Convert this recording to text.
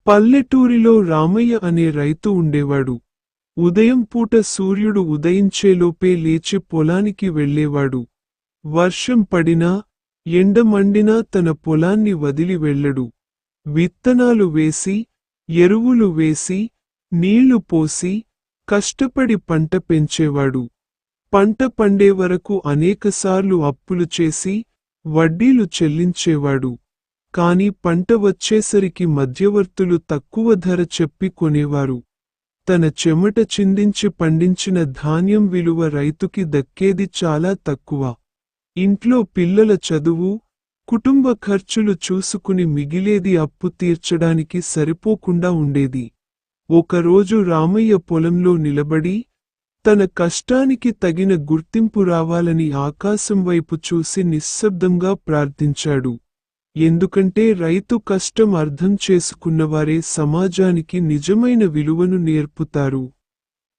పల్లెటూరిలో రామయ్య అనే రైతు ఉండేవాడు. ఉదయం పూట సూర్యుడు ఉదయించేలోపే లేచి పొలానికి వెళ్ళేవాడు. వర్షం పడినా, ఎండ మండినా తన పొలాన్ని వదిలి వెళ్ళడు. విత్తనాలు వేసి, ఎరువులు వేసి, నీళ్లు పోసి, కష్టపడి పంట పెంచేవాడు. పంట పండే వరకు అనేకసార్లు అప్పులు చేసి, వడ్డీలు చెల్లించేవాడు. కాని పంట వచ్చేసరికి మధ్యవర్తులు తక్కువ ధర చెప్పి కొనేవారు. తన చెమట చిందించి పండించిన ధాన్యం విలువ రైతుకి దక్కేది చాలా తక్కువ. ఇంట్లో పిల్లల చదువు, కుటుంబ ఖర్చులు చూసుకుని మిగిలేది అప్పు తీర్చడానికి సరిపోకుండా ఉండేది. ఒకరోజు రామయ్య పొలంలో నిలబడి, తన కష్టానికి తగిన గుర్తింపు రావాలని ఆకాశం వైపు చూసి నిశ్శబ్దంగా ప్రార్థించాడు. ఎందుకంటే రైతు కష్టం అర్థం చేసుకున్నవారే సమాజానికి నిజమైన విలువను నేర్పుతారు.